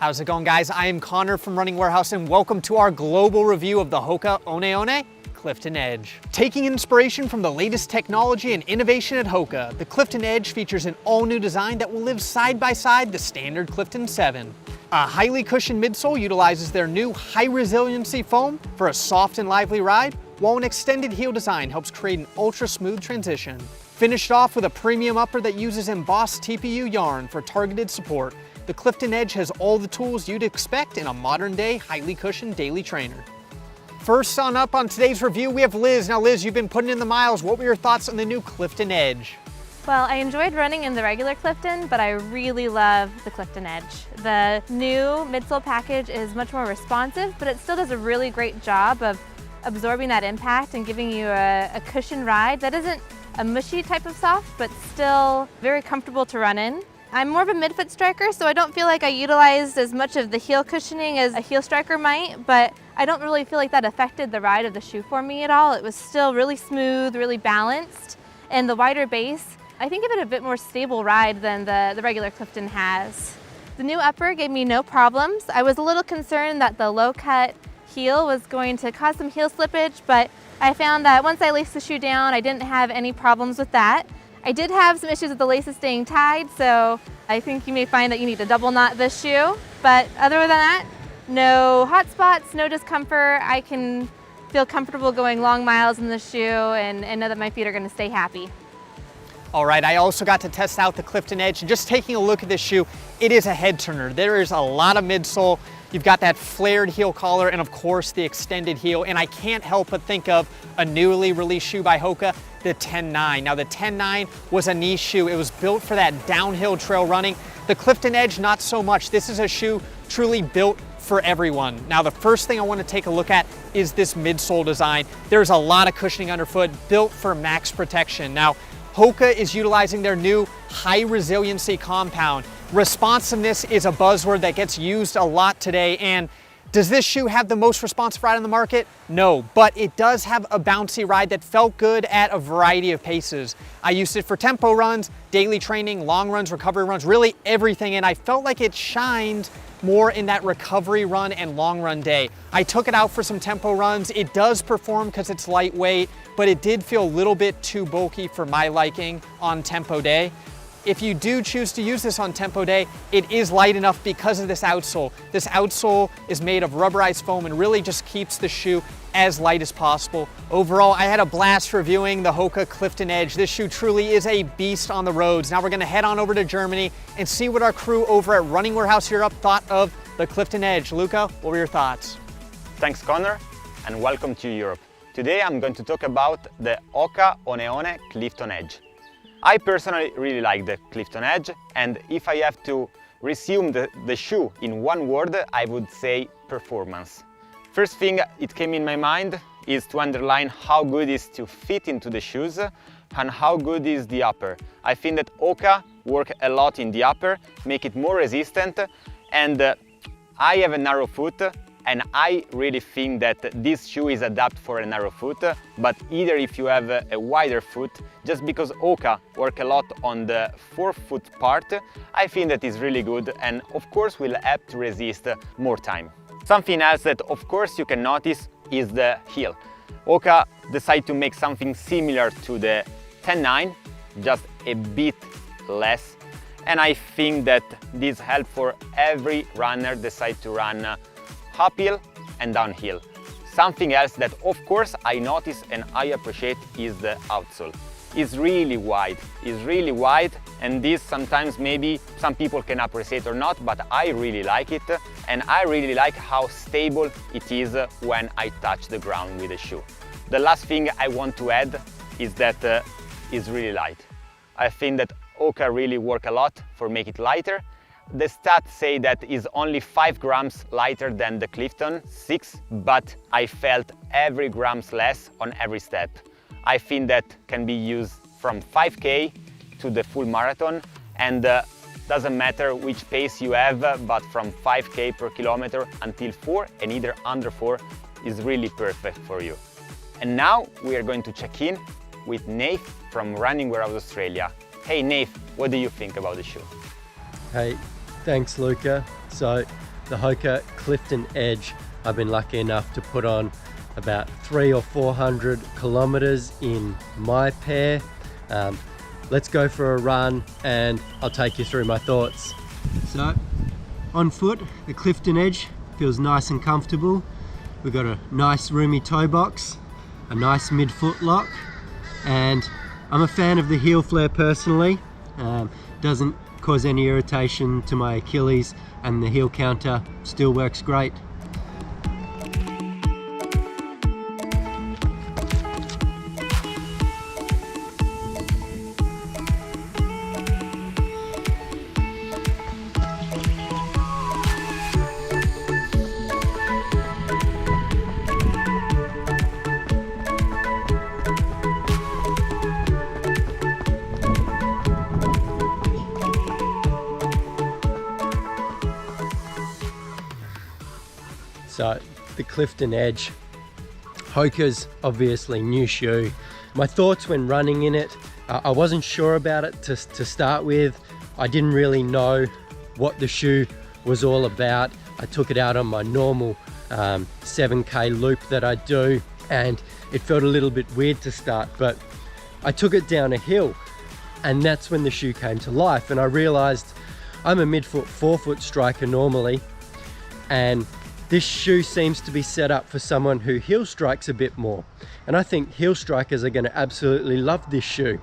How's it going, guys? I am Connor from Running Warehouse and welcome to our global review of the Hoka One One Clifton Edge. Taking inspiration from the latest technology and innovation at Hoka, the Clifton Edge features an all-new design that will live side by side the standard Clifton 7. A highly cushioned midsole utilizes their new high-resiliency foam for a soft and lively ride, while an extended heel design helps create an ultra-smooth transition. Finished off with a premium upper that uses embossed TPU yarn for targeted support, the Clifton Edge has all the tools you'd expect in a modern-day, highly cushioned daily trainer. First up on today's review, we have Liz. Now Liz, you've been putting in the miles. What were your thoughts on the new Clifton Edge? Well, I enjoyed running in the regular Clifton, but I really love the Clifton Edge. The new midsole package is much more responsive, but it still does a really great job of absorbing that impact and giving you a cushioned ride that isn't a mushy type of soft, but still very comfortable to run in. I'm more of a midfoot striker, so I don't feel like I utilized as much of the heel cushioning as a heel striker might, but I don't really feel like that affected the ride of the shoe for me at all. It was still really smooth, really balanced, and the wider base, I think of it a bit more stable ride than the regular Clifton has. The new upper gave me no problems. I was a little concerned that the low cut heel was going to cause some heel slippage, but I found that once I laced the shoe down, I didn't have any problems with that. I did have some issues with the laces staying tied, so I think you may find that you need to double knot this shoe. But other than that, no hot spots, no discomfort. I can feel comfortable going long miles in the shoe and know that my feet are going to stay happy. All right, I also got to test out the Clifton Edge, and just taking a look at this shoe, it is a head turner. There is a lot of midsole. You've got that flared heel collar and of course the extended heel, and I can't help but think of a newly released shoe by Hoka, the 10.9. Now the 10.9 was a niche shoe. It was built for that downhill trail running. The Clifton Edge, not so much. This is a shoe truly built for everyone. Now the first thing I want to take a look at is this midsole design. There's a lot of cushioning underfoot, built for max protection. Now Hoka is utilizing their new high resiliency compound. Responsiveness is a buzzword that gets used a lot today, and does this shoe have the most responsive ride on the market? No, but it does have a bouncy ride that felt good at a variety of paces. I used it for tempo runs, daily training, long runs, recovery runs, really everything, and I felt like it shined more in that recovery run and long run day. I took it out for some tempo runs. It does perform because it's lightweight, but it did feel a little bit too bulky for my liking on tempo day. If you do choose to use this on tempo day, it is light enough because of this outsole. This outsole is made of rubberized foam and really just keeps the shoe as light as possible. Overall, I had a blast reviewing the Hoka Clifton Edge. This shoe truly is a beast on the roads. Now we're gonna head on over to Germany and see what our crew over at Running Warehouse Europe thought of the Clifton Edge. Luca, what were your thoughts? Thanks, Connor, and welcome to Europe. Today I'm going to talk about the Hoka One One Clifton Edge. I personally really like the Clifton Edge, and if I have to resume the shoe in one word, I would say performance. First thing it came in my mind is to underline how good it is to fit into the shoes and how good is the upper. I think that Hoka work a lot in the upper, make it more resistant, and I have a narrow foot, and I really think that this shoe is adapted for a narrow foot, but either if you have a wider foot, just because Hoka work a lot on the forefoot part, I think that is really good and of course will help to resist more time. Something else that of course you can notice is the heel. Hoka decided to make something similar to the 10.9, just a bit less, and I think that this helps for every runner decide to run uphill and downhill. Something else that of course I notice and I appreciate is the outsole. It's really wide, and this sometimes maybe some people can appreciate or not, but I really like it, and I really like how stable it is when I touch the ground with the shoe. The last thing I want to add is that it's really light. I think that Hoka really work a lot for make it lighter. The stats say that is only 5 grams lighter than the Clifton 6, but I felt every grams less on every step. I think that can be used from 5K to the full marathon, and doesn't matter which pace you have, but from 5K per kilometer until 4 and either under 4 is really perfect for you. And now we are going to check in with Nath from Running Warehouse Australia. Hey Nath, what do you think about the shoe? Hey, thanks Luca. So the Hoka Clifton Edge. I've been lucky enough to put on about 300 or 400 kilometers in my pair. Let's go for a run and I'll take you through my thoughts. So, on foot, the Clifton Edge feels nice and comfortable. We've got a nice roomy toe box, a nice mid-foot lock, and I'm a fan of the heel flare personally. Doesn't cause any irritation to my Achilles, and the heel counter still works great. So the Clifton Edge, Hoka's obviously new shoe. My thoughts when running in it, I wasn't sure about it to start with. I didn't really know what the shoe was all about. I took it out on my normal 7K loop that I do, and it felt a little bit weird to start, but I took it down a hill, and that's when the shoe came to life. And I realized I'm a mid-foot, forefoot striker normally, and this shoe seems to be set up for someone who heel strikes a bit more. And I think heel strikers are going to absolutely love this shoe.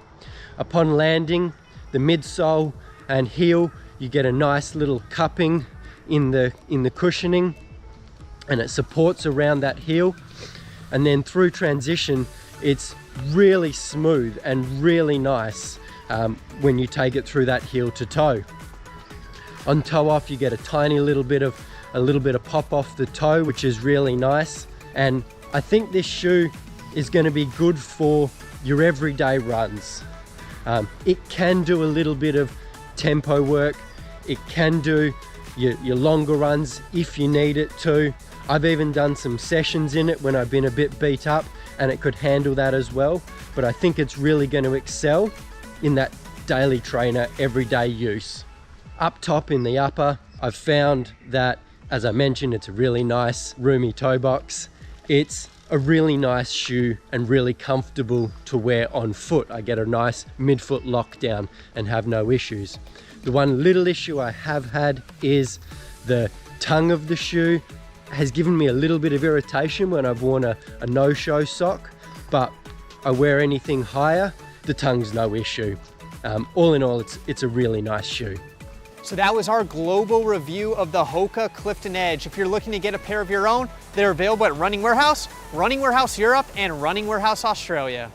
Upon landing, the midsole and heel, you get a nice little cupping in the cushioning, and it supports around that heel. And then through transition, it's really smooth and really nice when you take it through that heel to toe. On toe off, you get a tiny little bit of pop off the toe, which is really nice. And I think this shoe is going to be good for your everyday runs. It can do a little bit of tempo work. It can do your longer runs if you need it to. I've even done some sessions in it when I've been a bit beat up, and it could handle that as well. But I think it's really going to excel in that daily trainer, everyday use. Up top in the upper, I've found that, as I mentioned, it's a really nice roomy toe box. It's a really nice shoe and really comfortable to wear on foot. I get a nice mid-foot lockdown and have no issues. The one little issue I have had is the tongue of the shoe has given me a little bit of irritation when I've worn a no-show sock, but I wear anything higher, the tongue's no issue. All in all, it's a really nice shoe. So that was our global review of the Hoka Clifton Edge. If you're looking to get a pair of your own, they're available at Running Warehouse, Running Warehouse Europe, and Running Warehouse Australia.